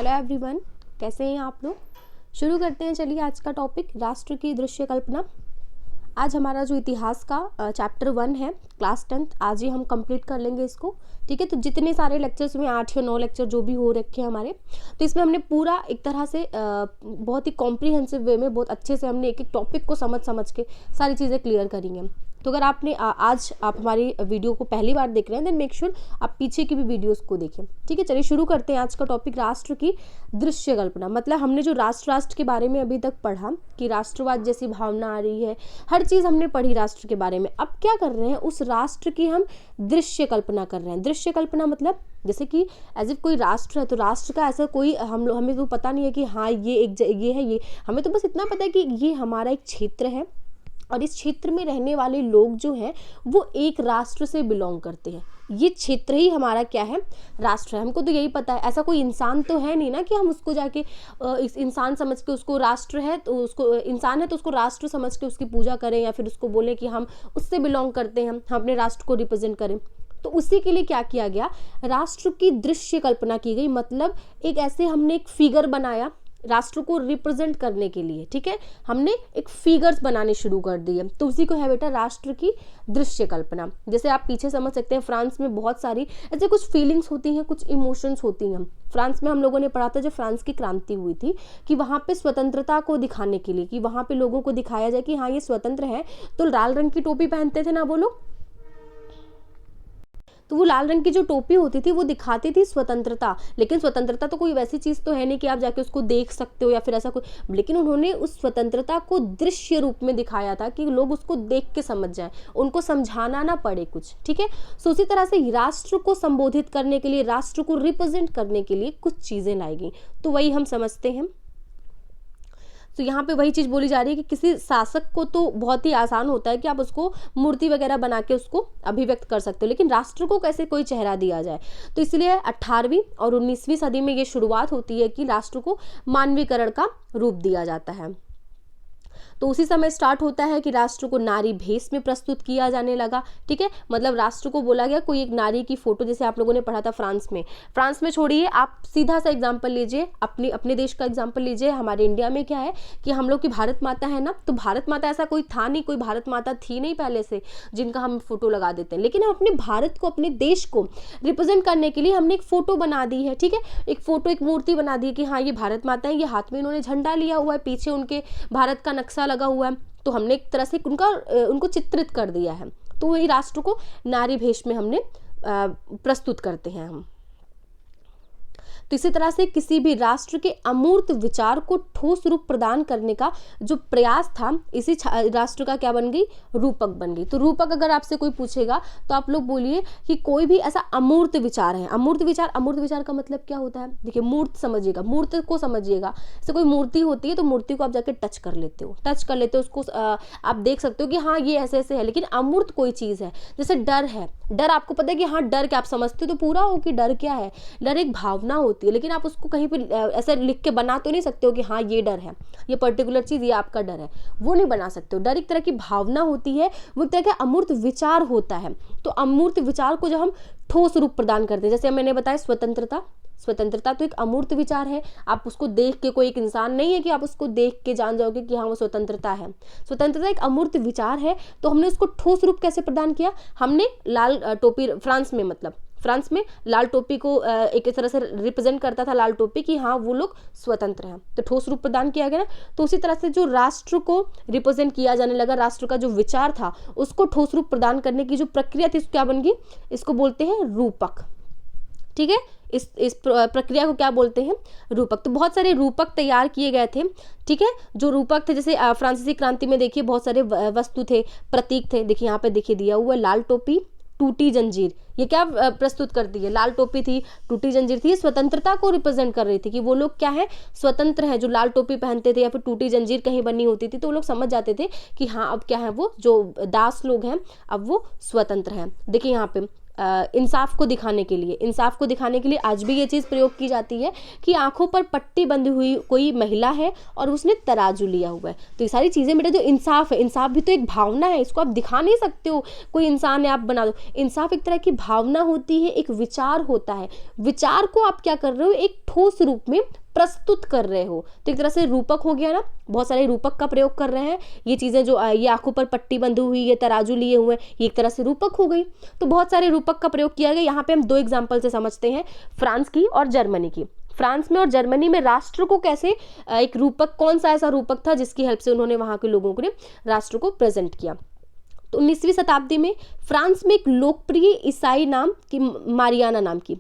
Hello everyone, कैसे हैं आप लोग। शुरू करते हैं। चलिए आज का टॉपिक राष्ट्र की दृश्य कल्पना। आज हमारा जो इतिहास का चैप्टर 1 है क्लास 10th, आज ही हम कंप्लीट कर लेंगे इसको। ठीक है, तो जितने सारे लेक्चर्स में 8 या 9 लेक्चर जो भी हो रखे हैं हमारे, तो इसमें हमने पूरा एक तरह से बहुत ही कॉम्प्रिहेंसिव वे में बहुत अच्छे से हमने एक एक टॉपिक को समझ के सारी चीज़ें क्लियर करेंगे। तो अगर आपने आज आप हमारी वीडियो को पहली बार देख रहे हैं, देन मेक श्योर आप पीछे की भी वीडियोस को देखें। ठीक है, चलिए शुरू करते हैं आज का टॉपिक, राष्ट्र की दृश्य कल्पना। मतलब हमने जो राष्ट्र के बारे में अभी तक पढ़ा कि राष्ट्रवाद जैसी भावना आ रही है, हर चीज़ हमने पढ़ी राष्ट्र के बारे में। अब क्या कर रहे हैं, उस राष्ट्र की हम दृश्य कल्पना कर रहे हैं। दृश्य कल्पना मतलब जैसे कि एज इफ कोई राष्ट्र है, तो राष्ट्र का ऐसा कोई हमें तो पता नहीं है कि हाँ ये है, ये हमें तो बस इतना पता है कि ये हमारा एक क्षेत्र है और इस क्षेत्र में रहने वाले लोग जो हैं वो एक राष्ट्र से बिलोंग करते हैं। ये क्षेत्र ही हमारा क्या है, राष्ट्र है। हमको तो यही पता है। ऐसा कोई इंसान तो है नहीं ना कि हम उसको जाके इस इंसान समझ के उसको राष्ट्र है तो उसको इंसान है तो उसको राष्ट्र समझ के उसकी पूजा करें या फिर उसको बोले कि हम उससे बिलोंग करते हैं, हम अपने राष्ट्र को रिप्रेजेंट करें। तो उसी के लिए क्या किया गया, राष्ट्र की दृश्य कल्पना की गई। मतलब एक ऐसे हमने एक फिगर बनाया राष्ट्र को रिप्रेजेंट करने के लिए। ठीक है, हमने एक फिगर्स बनाने शुरू कर दिए, तो उसी को है बेटा राष्ट्र की दृश्य कल्पना। जैसे आप पीछे समझ सकते हैं, फ्रांस में बहुत सारी ऐसे कुछ फीलिंग्स होती हैं, कुछ इमोशंस होती हैं। फ्रांस में हम लोगों ने पढ़ा था जब फ्रांस की क्रांति हुई थी कि वहाँ पे स्वतंत्रता को दिखाने के लिए, कि वहाँ पे लोगों को दिखाया जाए कि हाँ ये स्वतंत्र है, तो लाल रंग की टोपी पहनते थे ना वो लोग। तो वो लाल रंग की जो टोपी होती थी वो दिखाती थी स्वतंत्रता। लेकिन स्वतंत्रता तो कोई वैसी चीज़ तो है नहीं कि आप जाके उसको देख सकते हो या फिर ऐसा कोई, लेकिन उन्होंने उस स्वतंत्रता को दृश्य रूप में दिखाया था कि लोग उसको देख के समझ जाएं, उनको समझाना ना पड़े कुछ। ठीक है, सो उसी तरह से राष्ट्र को संबोधित करने के लिए, राष्ट्र को रिप्रेजेंट करने के लिए कुछ चीज़ें लाई गई। तो वही हम समझते हैं। तो यहाँ पे वही चीज़ बोली जा रही है कि किसी शासक को तो बहुत ही आसान होता है कि आप उसको मूर्ति वगैरह बना के उसको अभिव्यक्त कर सकते हो, लेकिन राष्ट्र को कैसे कोई चेहरा दिया जाए। तो इसलिए 18वीं और 19वीं सदी में ये शुरुआत होती है कि राष्ट्र को मानवीकरण का रूप दिया जाता है। तो उसी समय स्टार्ट होता है कि राष्ट्र को नारी भेष में प्रस्तुत किया जाने लगा। ठीक है, मतलब राष्ट्र को बोला गया कोई एक नारी की फोटो, जैसे आप लोगों ने पढ़ा था फ्रांस में छोड़िए, आप सीधा सा एग्जाम्पल लीजिए, अपने देश का एग्जाम्पल लीजिए। हमारे इंडिया में क्या है कि हम लोग की भारत माता है ना, तो भारत माता ऐसा कोई था नहीं, कोई भारत माता थी नहीं पहले से जिनका हम फोटो लगा देते हैं, लेकिन हम अपने भारत को, अपने देश को रिप्रेजेंट करने के लिए हमने एक फोटो बना दी है। ठीक है, एक फोटो, एक मूर्ति बना दी कि हाँ ये भारत माता है, ये हाथ में इन्होंने झंडा लिया हुआ है, पीछे उनके भारत का नक्शा लगा हुआ है। तो हमने एक तरह से उनको चित्रित कर दिया है। तो वही राष्ट्र को नारी भेष में हमने प्रस्तुत करते हैं हम। तो इसी तरह से किसी भी राष्ट्र के अमूर्त विचार को ठोस रूप प्रदान करने का जो प्रयास था, इसी राष्ट्र का क्या बन गई, रूपक बन गई। तो रूपक अगर आपसे कोई पूछेगा तो आप लोग बोलिए कि कोई भी ऐसा अमूर्त विचार है। अमूर्त विचार का मतलब क्या होता है, देखिए मूर्त समझिएगा, मूर्त को समझिएगा। जैसे कोई मूर्ति होती है तो मूर्ति को आप जाके टच कर लेते हो, उसको आप देख सकते हो कि हाँ ये ऐसे ऐसे है। लेकिन अमूर्त कोई चीज़ है, जैसे डर है, डर आपको पता है कि हाँ डर क्या, आप समझते हो तो पूरा हो कि डर क्या है। डर एक भावना होती है, लेकिन आप उसको कहीं पे ऐसे लिख के बना तो नहीं सकते हो कि हाँ ये डर है, ये पर्टिकुलर चीज़ ये आपका डर है, वो नहीं बना सकते हो। डर एक तरह की भावना होती है, वो एक तरह का अमूर्त विचार होता है। तो अमूर्त विचार को जब हम ठोस रूप प्रदान करते हैं, जैसे मैंने बताया स्वतंत्रता तो एक अमूर्त विचार है। आप उसको देख के, कोई एक इंसान नहीं है कि आप उसको देख के जान जाओगे कि हाँ वो स्वतंत्रता है। स्वतंत्रता एक अमूर्त विचार है। तो हमने उसको ठोस रूप कैसे प्रदान किया, हमने लाल टोपी, फ्रांस में लाल टोपी को एक तरह से रिप्रेजेंट करता था, लाल टोपी की हाँ वो लोग स्वतंत्र हैं, तो ठोस रूप प्रदान किया गया। तो उसी तरह से जो राष्ट्र को रिप्रेजेंट किया जाने लगा, राष्ट्र का जो विचार था उसको ठोस रूप प्रदान करने की जो प्रक्रिया थी क्या बन गई, इसको बोलते हैं रूपक। ठीक है, इस प्रक्रिया को क्या बोलते हैं, रूपक। तो बहुत सारे रूपक तैयार किए गए थे। ठीक है, जो रूपक थे, जैसे फ्रांसीसी क्रांति में देखिए बहुत सारे वस्तु थे, प्रतीक थे। देखिए यहाँ पे देखिए दिया हुआ लाल टोपी, टूटी जंजीर, ये क्या प्रस्तुत करती है, लाल टोपी थी, टूटी जंजीर थी, स्वतंत्रता को रिप्रेजेंट कर रही थी कि वो लोग क्या है, स्वतंत्र है। जो लाल टोपी पहनते थे या फिर टूटी जंजीर कहीं बनी होती थी तो वो लोग समझ जाते थे कि हाँ अब क्या है, वो जो दास लोग हैं अब वो स्वतंत्र हैं। देखिए यहाँ पे इंसाफ को दिखाने के लिए, इंसाफ को दिखाने के लिए आज भी ये चीज़ प्रयोग की जाती है कि आंखों पर पट्टी बंधी हुई कोई महिला है और उसने तराजू लिया हुआ है। तो ये सारी चीज़ें बेटा जो इंसाफ है, इंसाफ भी तो एक भावना है, इसको आप दिखा नहीं सकते हो कोई इंसान है आप बना दो। इंसाफ एक तरह की भावना होती है, एक विचार होता है, विचार को आप क्या कर रहे हो, एक ठोस रूप में प्रस्तुत कर रहे हो। तो एक तरह से रूपक हो गया ना, बहुत सारे रूपक का प्रयोग कर रहे हैं। ये चीज़ें जो ये आंखों पर पट्टी बंधी हुई, ये तराजू लिए हुए, ये एक तरह से रूपक हो गई। तो बहुत सारे रूपक का प्रयोग किया गया। यहाँ पे हम 2 एग्जाम्पल से समझते हैं, फ्रांस की और जर्मनी की। फ्रांस में और जर्मनी में राष्ट्र को कैसे एक रूपक, कौन सा ऐसा रूपक था जिसकी हेल्प से उन्होंने वहाँ के लोगों को राष्ट्र को प्रेजेंट किया। तो 19वीं शताब्दी में फ्रांस में एक लोकप्रिय ईसाई नाम की मारियाना नाम की,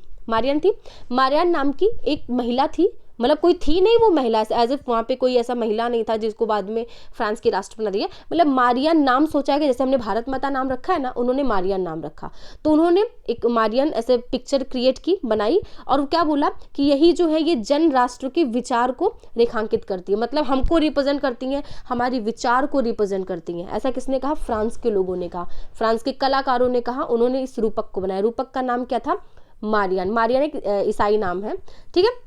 मारियान नाम की एक महिला थी, मतलब कोई थी नहीं वो महिला, एज इफ वहाँ पे कोई ऐसा महिला नहीं था जिसको बाद में फ्रांस की राष्ट्र बना दिया। मतलब मारियान नाम सोचा गया, जैसे हमने भारत माता नाम रखा है ना, उन्होंने मारियान नाम रखा। तो उन्होंने एक मारियान ऐसे पिक्चर क्रिएट की, बनाई, और क्या बोला कि यही जो है ये जन राष्ट्र के विचार को रेखांकित करती है, मतलब हमको रिप्रेजेंट करती हैं, हमारी विचार को रिप्रेजेंट करती हैं। ऐसा किसने कहा? फ्रांस के लोगों ने कहा, फ्रांस के कलाकारों ने कहा, उन्होंने इस रूपक को बनाया। रूपक का नाम क्या था? मारियान। मारियान एक ईसाई नाम है, ठीक है।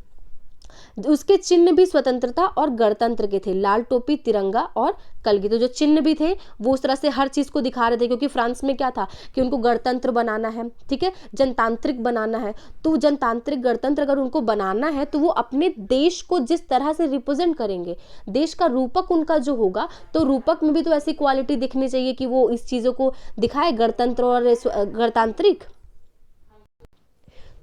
उसके चिन्ह भी स्वतंत्रता और गणतंत्र के थे, लाल टोपी, तिरंगा और कलगी। तो जो चिन्ह भी थे वो उस तरह से हर चीज को दिखा रहे थे, क्योंकि फ्रांस में क्या था कि उनको गणतंत्र बनाना है, ठीक है, जनतांत्रिक बनाना है। तो जनतांत्रिक गणतंत्र अगर उनको बनाना है तो वो अपने देश को जिस तरह से रिप्रेजेंट करेंगे, देश का रूपक उनका जो होगा, तो रूपक में भी तो ऐसी क्वालिटी दिखनी चाहिए कि वो इस चीजों को दिखाए, गणतंत्र और गणतांत्रिक।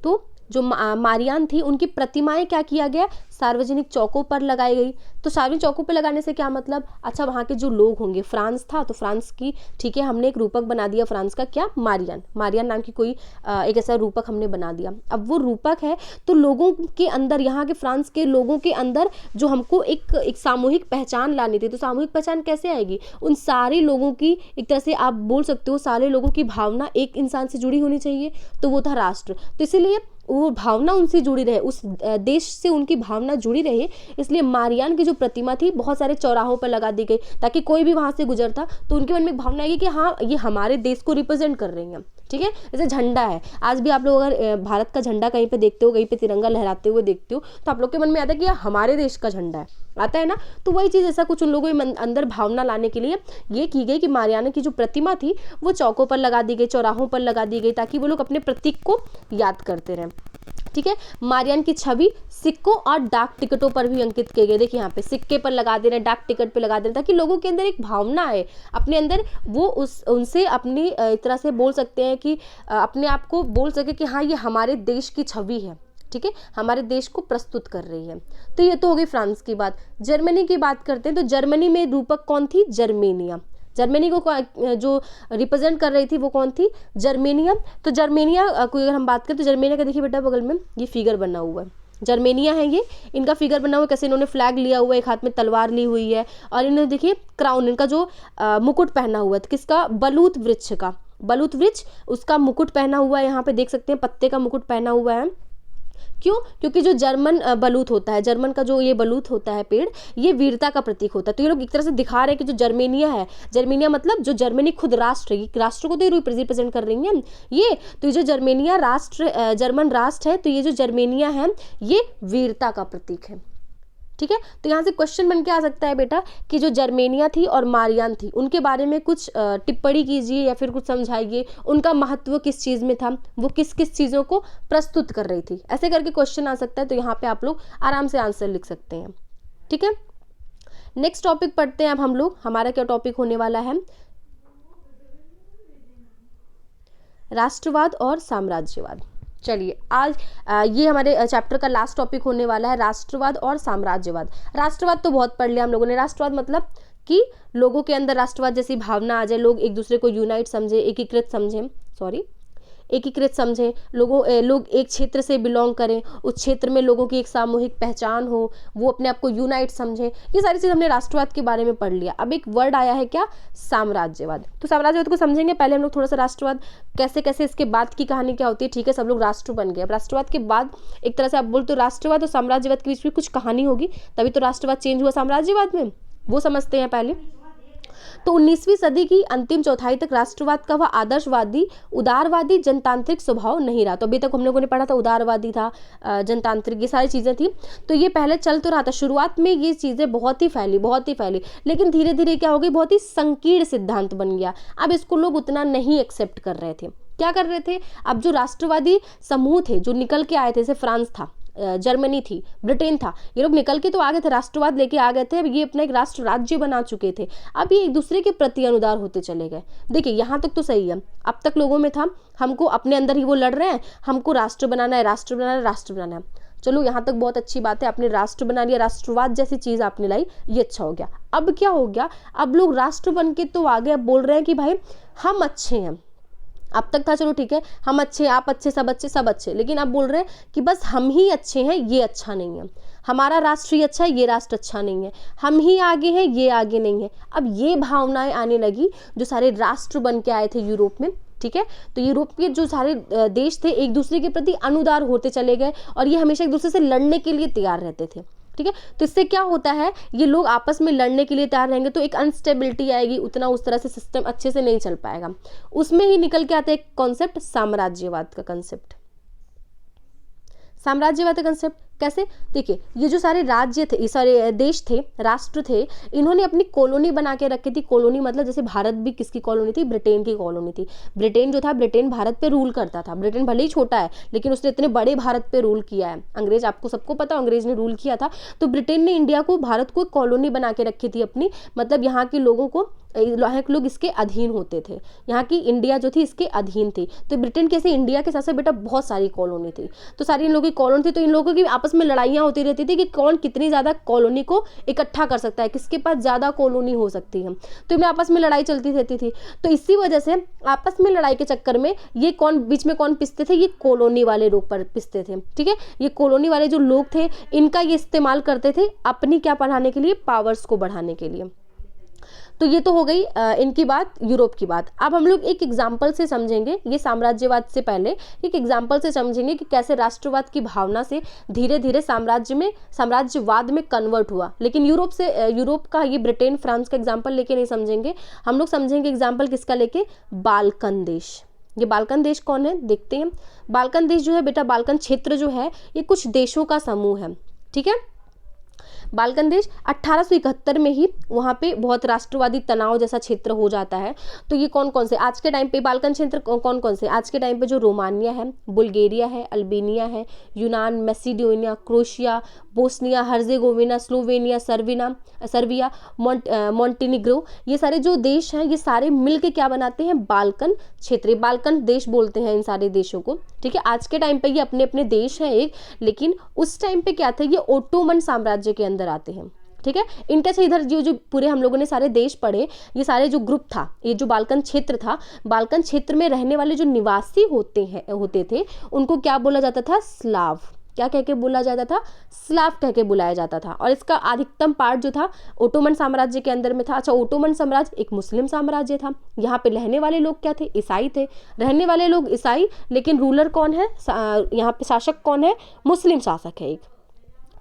तो जो मारियान थी उनकी प्रतिमाएं क्या किया गया? सार्वजनिक चौकों पर लगाई गई। तो सार्वजनिक चौकों पर लगाने से क्या मतलब? अच्छा, वहाँ के जो लोग होंगे, फ्रांस था तो फ्रांस की, ठीक है, हमने एक रूपक बना दिया फ्रांस का, क्या? मारियान। मारियान नाम की कोई एक ऐसा रूपक हमने बना दिया। अब वो रूपक है तो लोगों के अंदर, यहाँ के फ्रांस के लोगों के अंदर जो हमको एक सामूहिक पहचान लानी थी, तो सामूहिक पहचान कैसे आएगी? उन सारे लोगों की, एक तरह से आप बोल सकते हो सारे लोगों की भावना एक इंसान से जुड़ी होनी चाहिए, तो वो था राष्ट्र। तो इसीलिए वो भावना उनसे जुड़ी रहे, उस देश से उनकी भावना जुड़ी रहे, इसलिए मारियान की जो प्रतिमा थी बहुत सारे चौराहों पर लगा दी गई, ताकि कोई भी वहाँ से गुजरता तो उनके मन में एक भावना आएगी कि हाँ, ये हमारे देश को रिप्रेजेंट कर रही हैं, ठीक है। जैसे झंडा है, आज भी आप लोग अगर भारत का झंडा कहीं पे देखते हो, कहीं पे तिरंगा लहराते हुए देखते हो, तो आप लोग के मन में आता है कि यह हमारे देश का झंडा है, आता है ना। तो वही चीज़, ऐसा कुछ उन लोगों के अंदर भावना लाने के लिए ये की गई कि मारियाना की जो प्रतिमा थी वो चौकों पर लगा दी गई, चौराहों पर लगा दी गई, ताकि वो लोग अपने प्रतीक को याद करते रहें, ठीक है। मारियान की छवि सिक्कों और डाक टिकटों पर भी अंकित किए गए। देखिए यहाँ पे सिक्के पर लगा दे रहे हैं, डाक टिकट पे लगा दे रहे हैं, ताकि लोगों के अंदर एक भावना है अपने अंदर, वो उनसे अपनी एक तरह से बोल सकते हैं कि अपने आप को बोल सके कि हाँ, ये हमारे देश की छवि है, ठीक है, हमारे देश को प्रस्तुत कर रही है। तो ये तो हो गई फ्रांस की बात। जर्मनी की बात करते हैं, तो जर्मनी में रूपक कौन थी? जर्मेनिया। जर्मनी को जो रिप्रेजेंट कर रही थी वो कौन थी? जर्मेनिया। तो जर्मेनिया को अगर हम बात करें तो जर्मेनिया का देखिए बेटा बगल में ये फिगर बना हुआ है, जर्मेनिया है ये, इनका फिगर बना हुआ है, कैसे इन्होंने फ्लैग लिया हुआ है, एक हाथ में तलवार ली हुई है, और इन्होंने देखिए क्राउन, इनका जो मुकुट पहना हुआ है, तो किसका? बलूत वृक्ष का, बलूत वृक्ष उसका मुकुट पहना हुआ है, यहाँ पे देख सकते हैं पत्ते का मुकुट पहना हुआ है। क्यों? क्योंकि जो जर्मन बलूत होता है, जर्मन का जो ये बलूत होता है पेड़, ये वीरता का प्रतीक होता है। तो ये लोग एक तरह से दिखा रहे हैं कि जो जर्मेनिया है, जर्मेनिया मतलब जो जर्मनी खुद राष्ट्र है, राष्ट्र को तो ये रिप्रेजेंट कर रही है ये। तो ये जो जर्मेनिया राष्ट्र, जर्मन राष्ट्र है, तो ये जो जर्मेनिया है ये वीरता का प्रतीक है, ठीक है। तो यहाँ से क्वेश्चन बन के आ सकता है बेटा कि जो जर्मेनिया थी और मारियान थी, उनके बारे में कुछ टिप्पणी कीजिए या फिर कुछ समझाइए, उनका महत्व किस चीज़ में था, वो किस किस चीज़ों को प्रस्तुत कर रही थी, ऐसे करके क्वेश्चन आ सकता है। तो यहाँ पे आप लोग आराम से आंसर लिख सकते हैं, ठीक है। नेक्स्ट टॉपिक पढ़ते हैं अब हम लोग। हमारा क्या टॉपिक होने वाला है? राष्ट्रवाद और साम्राज्यवाद। चलिए आज ये हमारे चैप्टर का लास्ट टॉपिक होने वाला है, राष्ट्रवाद और साम्राज्यवाद। राष्ट्रवाद तो बहुत पढ़ लिया हम लोगों ने। राष्ट्रवाद मतलब कि लोगों के अंदर राष्ट्रवाद जैसी भावना आ जाए, लोग एक दूसरे को यूनाइट समझे, एकीकृत समझें, लोग एक क्षेत्र से बिलोंग करें, उस क्षेत्र में लोगों की एक सामूहिक पहचान हो, वो अपने आप को यूनाइट समझें। ये सारी चीज़ हमने राष्ट्रवाद के बारे में पढ़ लिया। अब एक वर्ड आया है क्या? साम्राज्यवाद। तो साम्राज्यवाद को समझेंगे, पहले हम लोग थोड़ा सा राष्ट्रवाद कैसे कैसे, इसके बाद की कहानी क्या होती है, ठीक है, सब लोग राष्ट्र बन गए। अब राष्ट्रवाद के बाद एक तरह से आप बोलते हो राष्ट्रवाद और साम्राज्यवाद के बीच में कुछ कहानी होगी, तभी तो राष्ट्रवाद चेंज हुआ साम्राज्यवाद में, वो समझते हैं पहले। तो 19वीं सदी की अंतिम चौथाई तक राष्ट्रवाद का वह आदर्शवादी उदारवादी जनतांत्रिक स्वभाव नहीं रहा। तो अभी तक हम लोगों ने पढ़ा था उदारवादी था, जनतांत्रिक, ये सारी चीज़ें थी। तो ये पहले चल तो रहा था, शुरुआत में ये चीज़ें बहुत ही फैली, लेकिन धीरे धीरे क्या हो गई, बहुत ही संकीर्ण सिद्धांत बन गया। अब इसको लोग उतना नहीं एक्सेप्ट कर रहे थे। क्या कर रहे थे, अब जो राष्ट्रवादी समूह थे जो निकल के आए थे, जैसे फ्रांस था, जर्मनी थी, ब्रिटेन था, ये लोग निकल के तो आ गए थे, राष्ट्रवाद लेके आ गए थे। अब ये अपना एक राष्ट्र राज्य बना चुके थे। अब ये एक दूसरे के प्रति अनुदार होते चले गए। देखिए यहाँ तक तो सही है, अब तक लोगों में था हमको अपने अंदर ही वो लड़ रहे हैं, हमको राष्ट्र बनाना है, राष्ट्र बनाना है, राष्ट्र बनाना है। चलो यहाँ तक बहुत अच्छी बात है, आपने राष्ट्र बना लिया, राष्ट्रवाद जैसी चीज़ आपने लाई, ये अच्छा हो गया। अब क्या हो गया, अब लोग राष्ट्र बन के तो आगे अब बोल रहे हैं कि भाई हम अच्छे हैं। अब तक था चलो ठीक है, हम अच्छे, आप अच्छे, सब अच्छे, लेकिन अब बोल रहे हैं कि बस हम ही अच्छे हैं, ये अच्छा नहीं है, हमारा राष्ट्र ही अच्छा है, ये राष्ट्र अच्छा नहीं है, हम ही आगे हैं, ये आगे नहीं है। अब ये भावनाएं आने लगी जो सारे राष्ट्र बन के आए थे यूरोप में, ठीक है। तो यूरोप के जो सारे देश थे एक दूसरे के प्रति अनुदार होते चले गए और ये हमेशा एक दूसरे से लड़ने के लिए तैयार रहते थे, ठीक है। तो इससे क्या होता है, ये लोग आपस में लड़ने के लिए तैयार रहेंगे तो एक अनस्टेबिलिटी आएगी, उतना उस तरह से सिस्टम अच्छे से नहीं चल पाएगा। उसमें ही निकल के आता है एक कॉन्सेप्ट, साम्राज्यवाद का कंसेप्ट। साम्राज्यवाद का कंसेप्ट कैसे, देखिए ये जो सारे राज्य थे, ये सारे देश थे, राष्ट्र थे, इन्होंने अपनी कॉलोनी बना के रखी थी। कॉलोनी मतलब जैसे भारत भी किसकी कॉलोनी थी, ब्रिटेन की कॉलोनी थी। ब्रिटेन जो था, ब्रिटेन भारत पे रूल करता था। ब्रिटेन भले ही छोटा है लेकिन उसने इतने बड़े भारत पे रूल किया है। अंग्रेज, आपको सबको पता, अंग्रेज ने रूल किया था। तो ब्रिटेन ने इंडिया को, भारत को कॉलोनी बना के रखी थी अपनी, मतलब यहाँ के लोगों को, यहाँ के लोग इसके अधीन होते थे, यहाँ की इंडिया जो थी इसके अधीन थी। तो ब्रिटेन कैसे, इंडिया के साथ साथ बेटा बहुत सारी कॉलोनी थी, तो सारी इन लोगों की कॉलोनी थी। तो इन लोगों की आपस में लड़ाइयाँ होती रहती थी कि कौन कितनी ज़्यादा कॉलोनी को इकट्ठा कर सकता है, किसके पास ज़्यादा कॉलोनी हो सकती है। तो इनमें आपस में लड़ाई चलती रहती थी। तो इसी वजह से आपस में लड़ाई के चक्कर में ये कौन बीच में कौन पिसते थे, ये कॉलोनी वाले लोग पर पिसते थे, ठीक है। ये कॉलोनी वाले जो लोग थे इनका ये इस्तेमाल करते थे अपनी क्या बढ़ाने के लिए, पावर्स को बढ़ाने के लिए। तो ये तो हो गई इनकी बात, यूरोप की बात। अब हम लोग एक एग्जाम्पल से समझेंगे, ये साम्राज्यवाद से पहले एक एग्जाम्पल से समझेंगे कि कैसे राष्ट्रवाद की भावना से धीरे धीरे साम्राज्यवाद में कन्वर्ट हुआ। लेकिन यूरोप का, ये ब्रिटेन फ्रांस का एग्जाम्पल लेके नहीं समझेंगे हम लोग, समझेंगे एग्जाम्पल किसका लेके, बाल्कन देश। ये बाल्कन देश कौन है, देखते हैं। बाल्कन देश जो है बेटा, बाल्कन क्षेत्र जो है ये कुछ देशों का समूह है, ठीक है। बाल्कन देश 1871 में ही वहाँ पे बहुत राष्ट्रवादी तनाव जैसा क्षेत्र हो जाता है। तो ये कौन कौन से आज के टाइम पे बाल्कन क्षेत्र कौन कौन से आज के टाइम पे, जो रोमानिया है, बुल्गारिया है, अल्बानिया है, यूनान, Macedonia, Croatia, Bosnia Herzegovina, Slovenia, Serbia, Montenegro, ये सारे जो देश हैं ये सारे मिलके क्या बनाते हैं, बाल्कन क्षेत्र, बाल्कन देश बोलते हैं इन सारे देशों को, ठीक है। आज के टाइम पे ये अपने अपने देश हैं एक, लेकिन उस टाइम पे क्या थे, ये ओटोमन साम्राज्य के अंदर आते हैं, ठीक है। इनका अच्छा इधर जो पूरे हम लोगों ने सारे देश पढ़े, ये सारे जो ग्रुप था, ये जो बाल्कन क्षेत्र था, बाल्कन क्षेत्र में रहने वाले जो निवासी होते थे उनको क्या बोला जाता था, स्लाव। क्या कह के बोला जाता था, स्लाव कह के बुलाया जाता था। और इसका अधिकतम पार्ट जो था ओटोमन साम्राज्य के अंदर में था। अच्छा, ओटोमन साम्राज्य एक मुस्लिम साम्राज्य था। यहाँ पे रहने वाले लोग क्या थे, ईसाई थे। रहने वाले लोग ईसाई, लेकिन रूलर कौन है, यहाँ पे शासक कौन है, मुस्लिम शासक है एक,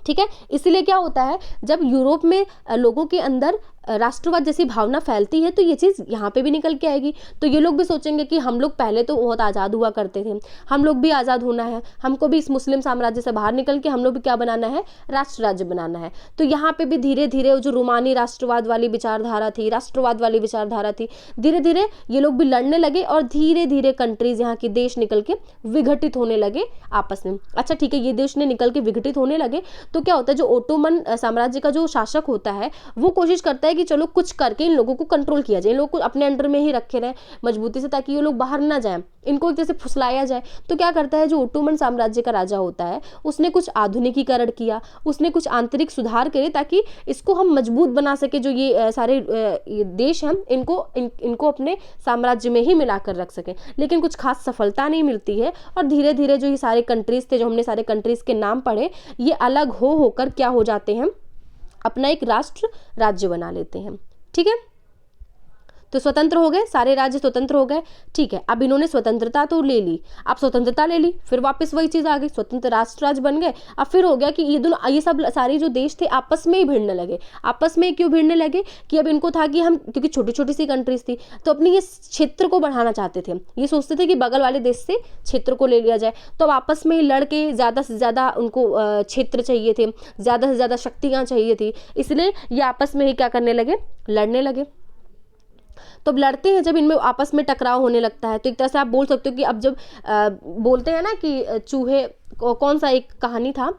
ठीक है। इसीलिए क्या होता है, जब यूरोप में लोगों के अंदर राष्ट्रवाद जैसी भावना फैलती है तो ये चीज़ यहाँ पे भी निकल के आएगी। तो ये लोग भी सोचेंगे कि हम लोग पहले तो बहुत आज़ाद हुआ करते थे, हम लोग भी आज़ाद होना है, हमको भी इस मुस्लिम साम्राज्य से बाहर निकल के हम लोग भी क्या बनाना है, राष्ट्र राज्य बनाना है। तो यहाँ पे भी धीरे धीरे जो रोमानी राष्ट्रवाद वाली विचारधारा थी, राष्ट्रवाद वाली विचारधारा थी, धीरे धीरे ये लोग भी लड़ने लगे और धीरे धीरे कंट्रीज, यहाँ के देश निकल के विघटित होने लगे आपस में। अच्छा ठीक है, ये देश ने निकल के विघटित होने लगे तो क्या होता है, जो ओटोमन साम्राज्य का जो शासक होता है वो कोशिश करता है कि चलो कुछ करके इन लोगों को कंट्रोल किया जाए, इन लोगों को अपने अंडर में ही रखे रहें मजबूती से, ताकि ये लोग बाहर ना जाएं, इनको एक जैसे फुसलाया जाए। तो क्या करता है, जो ओटोमन साम्राज्य का राजा होता है उसने कुछ आधुनिकीकरण किया, उसने कुछ आंतरिक सुधार करे ताकि इसको हम मजबूत बना सके। जो ये सारे ये देश हैं इनको अपने साम्राज्य में ही मिलाकर रख सकें। लेकिन कुछ खास सफलता नहीं मिलती है और धीरे धीरे जो ये सारे कंट्रीज थे, जो हमने सारे कंट्रीज के नाम पढ़े, ये अलग होकर क्या हो जाते हैं, अपना एक राष्ट्र राज्य बना लेते हैं, ठीक है। तो स्वतंत्र हो गए, सारे राज्य स्वतंत्र हो गए, ठीक है। अब इन्होंने स्वतंत्रता तो ले ली, अब स्वतंत्रता ले ली, फिर वापस वही चीज़ आ गई, स्वतंत्र राष्ट्र राज्य बन गए। अब फिर हो गया कि ये सब सारे जो देश थे आपस में ही भिड़ने लगे। आपस में क्यों भिड़ने लगे कि अब इनको था कि हम, क्योंकि छोटी छोटी सी कंट्रीज थी, तो अपनी ये क्षेत्र को बढ़ाना चाहते थे। ये सोचते थे कि बगल वाले देश से क्षेत्र को ले लिया जाए, तो अब आपस में ही लड़ के ज़्यादा से ज़्यादा उनको क्षेत्र चाहिए थे, ज़्यादा से ज़्यादा शक्तियाँ चाहिए थी, इसलिए ये आपस में ही क्या करने लगे, लड़ने लगे। तो अब लड़ते हैं, जब इनमें आपस में टकराव होने लगता है, तो एक तरह से आप बोल सकते हो कि अब जब बोलते हैं ना कि चूहे, कौन सा एक कहानी था,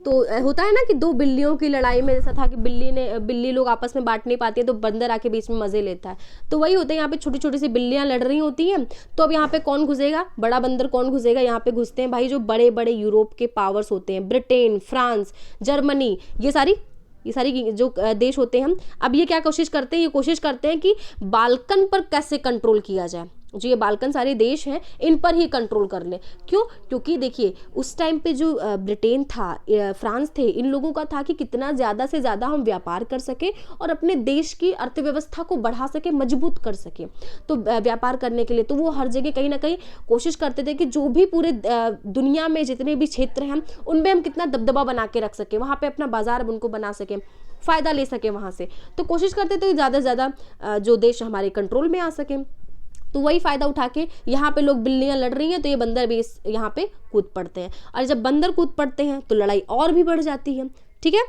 तो होता है ना कि दो बिल्लियों की लड़ाई में जैसा था कि बिल्ली लोग आपस में बांट नहीं पाती है, तो बंदर आके बीच में मजे लेता है। तो वही होता है, यहाँ पे छोटी छोटी सी बिल्लियां लड़ रही होती हैं। तो अब यहाँ पे कौन घुसेगा, बड़ा बंदर कौन घुसेगा, यहाँ पे घुसते हैं भाई जो बड़े बड़े यूरोप के पावर्स होते हैं, ब्रिटेन, फ्रांस, जर्मनी, ये सारी जो देश होते हैं। अब ये क्या कोशिश करते हैं, ये कोशिश करते हैं कि बाल्कन पर कैसे कंट्रोल किया जाए, जो ये बाल्कन सारे देश हैं इन पर ही कंट्रोल कर लें। क्यों? क्योंकि देखिए उस टाइम पे जो ब्रिटेन था, फ्रांस थे, इन लोगों का था कि कितना ज़्यादा से ज़्यादा हम व्यापार कर सकें और अपने देश की अर्थव्यवस्था को बढ़ा सके, मजबूत कर सके। तो व्यापार करने के लिए तो वो हर जगह कहीं ना कहीं कोशिश करते थे कि जो भी पूरे दुनिया में जितने भी क्षेत्र हैं उनमें हम कितना दबदबा बना के रख सकें, वहाँ पर अपना बाजार उनको बना सकें, फ़ायदा ले सके वहाँ से। तो कोशिश करते थे ज़्यादा से ज़्यादा जो देश हमारे कंट्रोल में आ सकें। तो वही फ़ायदा उठा के यहाँ पे लोग, बिल्लियाँ लड़ रही हैं तो ये बंदर भी यहाँ पे कूद पड़ते हैं, और जब बंदर कूद पड़ते हैं तो लड़ाई और भी बढ़ जाती है। ठीक है,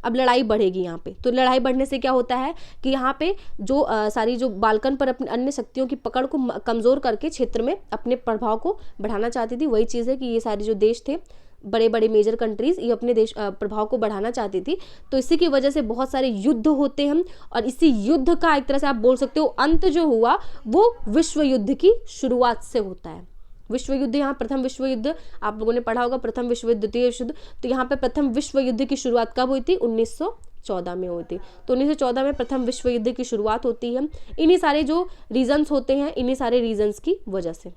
अब लड़ाई बढ़ेगी यहाँ पे। तो लड़ाई बढ़ने से क्या होता है कि यहाँ पे जो सारी जो बाल्कन पर अपनी अन्य शक्तियों की पकड़ को कमज़ोर करके क्षेत्र में अपने प्रभाव को बढ़ाना चाहती थी। वही चीज़ है कि ये सारे जो देश थे, बड़े बड़े मेजर कंट्रीज़, ये अपने देश प्रभाव को बढ़ाना चाहती थी। तो इसी की वजह से बहुत सारे युद्ध होते हैं, और इसी युद्ध का एक तरह से आप बोल सकते हो अंत जो हुआ वो विश्व युद्ध की शुरुआत से होता है। विश्व युद्ध, यहाँ प्रथम विश्व युद्ध आप लोगों ने पढ़ा होगा, प्रथम विश्व युद्ध, द्वितीय विश्व युद्ध। तो यहाँ पे प्रथम विश्व युद्ध की शुरुआत कब हुई थी? 1914 में हुई थी। तो 1914 में प्रथम विश्व युद्ध की शुरुआत होती है, इन्हीं सारे जो रीजन्स होते हैं, इन्हीं सारे रीजन्स की वजह से।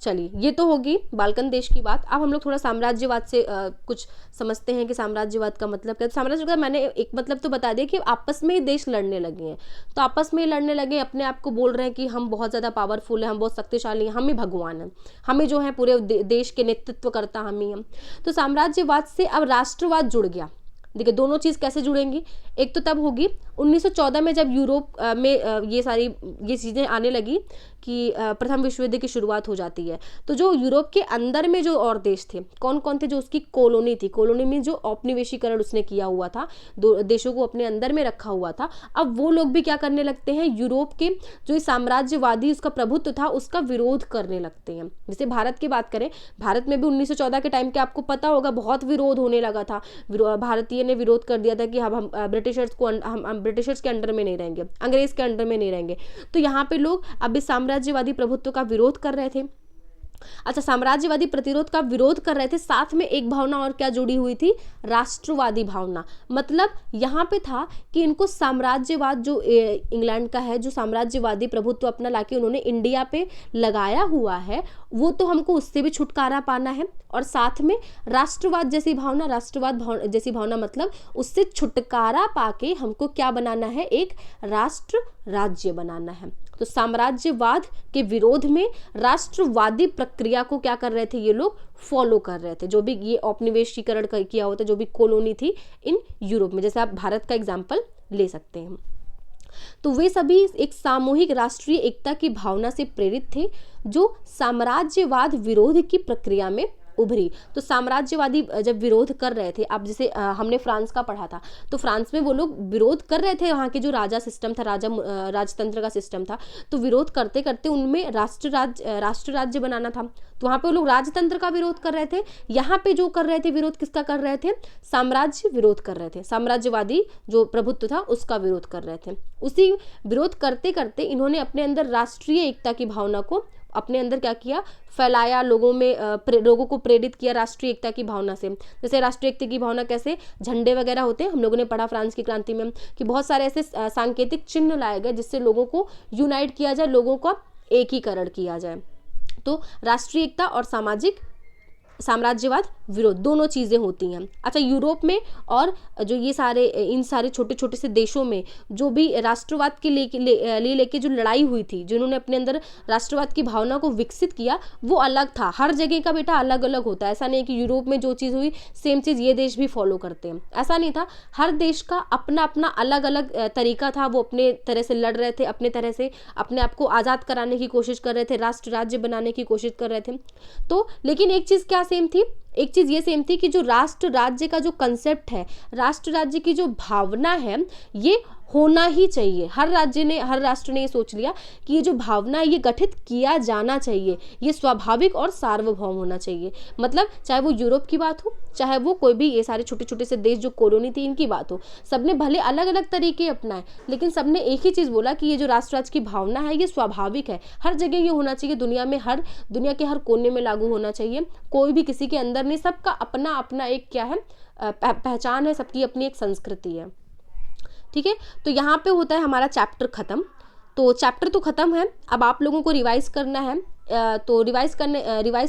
चलिए, ये तो होगी बाल्कन देश की बात। अब हम लोग थोड़ा साम्राज्यवाद से कुछ समझते हैं कि साम्राज्यवाद का मतलब क्या है। तो साम्राज्यवाद, मैंने एक मतलब तो बता दिया कि आपस में ही देश लड़ने लगे हैं। तो आपस में ही लड़ने लगे, अपने आप को बोल रहे हैं कि हम बहुत ज़्यादा पावरफुल हैं, हम बहुत शक्तिशाली हैं, हम ही भगवान हैं, हमें जो है पूरे देश के नेतृत्व करता हम ही हैं। तो साम्राज्यवाद से अब राष्ट्रवाद जुड़ गया। देखिए दोनों चीज़ कैसे जुड़ेंगी, एक तो तब होगी 1914 में जब यूरोप में ये चीज़ें आने लगी कि प्रथम विश्व युद्ध की शुरुआत हो जाती है। तो जो यूरोप के अंदर में जो और देश थे, कौन कौन थे, जो उसकी कॉलोनी थी, कॉलोनी में जो औपनिवेशीकरण उसने किया हुआ था, दो देशों को अपने अंदर में रखा हुआ था, अब वो लोग भी क्या करने लगते हैं, यूरोप के जो साम्राज्यवादी उसका प्रभुत्व था उसका विरोध करने लगते हैं। जैसे भारत की बात करें, भारत में भी 1914 के टाइम के आपको पता होगा बहुत विरोध होने लगा था। भारतीय ने विरोध कर दिया था कि अब हम ब्रिटिशर्स के अंडर में नहीं रहेंगे, अंग्रेज के अंडर में नहीं रहेंगे। तो यहाँ पे लोग अब इस साम्राज्यवादी प्रभुत्व का विरोध कर रहे थे। अच्छा, साम्राज्यवादी प्रतिरोध का विरोध कर रहे थे, साथ में एक भावना और क्या जुड़ी हुई थी, राष्ट्रवादी भावना। मतलब यहाँ पे था कि इनको साम्राज्यवाद जो इंग्लैंड का है, जो साम्राज्यवादी प्रभुत्व अपना लाके उन्होंने इंडिया पे लगाया हुआ है, वो तो हमको उससे भी छुटकारा पाना है, और साथ में राष्ट्रवाद जैसी भावना मतलब उससे छुटकारा पाके हमको क्या बनाना है, एक राष्ट्र राज्य बनाना है। तो साम्राज्यवाद के विरोध में राष्ट्रवादी प्रक्रिया को क्या कर रहे थे, ये लोग फॉलो कर रहे थे। जो भी ये औपनिवेशीकरण किया होता, जो भी कॉलोनी थी इन यूरोप में, जैसे आप भारत का एग्जाम्पल ले सकते हैं। तो वे सभी एक सामूहिक राष्ट्रीय एकता की भावना से प्रेरित थे, जो साम्राज्यवाद विरोध की प्रक्रिया में उभरी। तो साम्राज्यवादी जब विरोध कर रहे थे, अब जैसे हमने फ्रांस का पढ़ा था, तो फ्रांस में वो लोग विरोध कर रहे थे, वहाँ के जो राजा सिस्टम था, राजतंत्र का सिस्टम था, तो विरोध करते करते उनमें राष्ट्र राज्य बनाना था, तो वहाँ पे वो लोग राजतंत्र का विरोध कर रहे थे। यहाँ पे जो कर रहे थे विरोध, किसका कर रहे थे, साम्राज्य विरोध कर रहे थे, साम्राज्यवादी जो प्रभुत्व था उसका विरोध कर रहे थे। उसी विरोध करते करते इन्होंने अपने अंदर राष्ट्रीय एकता की भावना को अपने अंदर क्या किया, फैलाया, लोगों को प्रेरित किया राष्ट्रीय एकता की भावना से। जैसे राष्ट्रीय एकता की भावना कैसे, झंडे वगैरह होते हैं, हम लोगों ने पढ़ा फ्रांस की क्रांति में कि बहुत सारे ऐसे सांकेतिक चिन्ह लाए गए जिससे लोगों को यूनाइट किया जाए, लोगों का एकीकरण किया जाए। तो राष्ट्रीय एकता और सामाजिक साम्राज्यवाद विरोध, दोनों चीज़ें होती हैं। अच्छा, यूरोप में और जो ये सारे इन सारे छोटे छोटे से देशों में जो भी राष्ट्रवाद के लेके जो लड़ाई हुई थी, जिन्होंने अपने अंदर राष्ट्रवाद की भावना को विकसित किया, वो अलग था। हर जगह का बेटा अलग अलग होता है। ऐसा नहीं है कि यूरोप में जो चीज़ हुई सेम चीज़ ये देश भी फॉलो करते हैं, ऐसा नहीं था। हर देश का अपना अपना अलग अलग तरीका था। वो अपने तरह से लड़ रहे थे, अपने तरह से अपने आप को आज़ाद कराने की कोशिश कर रहे थे, राष्ट्र राज्य बनाने की कोशिश कर रहे थे। तो लेकिन एक चीज़ क्या सेम थी, एक चीज़ ये सेम थी कि जो राष्ट्र राज्य का जो कंसेप्ट है, राष्ट्र राज्य की जो भावना है, ये होना ही चाहिए। हर राष्ट्र ने ये सोच लिया कि ये जो भावना है ये गठित किया जाना चाहिए, ये स्वाभाविक और सार्वभौम होना चाहिए। मतलब चाहे वो यूरोप की बात हो, चाहे वो कोई भी ये सारे छोटे छोटे से देश जो कॉलोनी थी इनकी बात हो, सबने भले अलग अलग तरीके अपनाए, लेकिन सबने एक ही चीज़ बोला कि ये जो राष्ट्र राज्य की भावना है ये स्वाभाविक है, हर जगह ये होना चाहिए, दुनिया के हर कोने में लागू होना चाहिए। कोई भी किसी के अंदर नहीं, सबका अपना अपना एक क्या है, पहचान है, सबकी अपनी एक संस्कृति है। ठीक है, तो यहाँ पे होता है हमारा चैप्टर ख़त्म। तो चैप्टर तो ख़त्म है, अब आप लोगों को रिवाइज़ करना है। तो रिवाइज़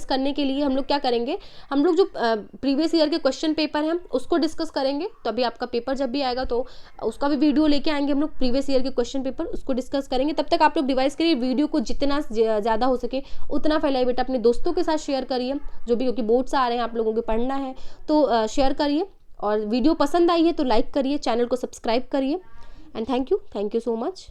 करने के लिए हम लोग क्या करेंगे, हम लोग जो प्रीवियस ईयर के क्वेश्चन पेपर हैं उसको डिस्कस करेंगे। तो अभी आपका पेपर जब भी आएगा तो उसका भी वीडियो लेके आएंगे हम लोग, प्रीवियस ईयर के क्वेश्चन पेपर उसको डिस्कस करेंगे। तब तक आप लोग रिवाइज़ करिए, वीडियो को जितना ज़्यादा हो सके उतना फैलाइए बेटा, अपने दोस्तों के साथ शेयर करिए, जो भी, क्योंकि बोर्ड्स आ रहे हैं आप लोगों को पढ़ना है, तो शेयर करिए। और वीडियो पसंद आई है तो लाइक करिए, चैनल को सब्सक्राइब करिए। And thank you so much.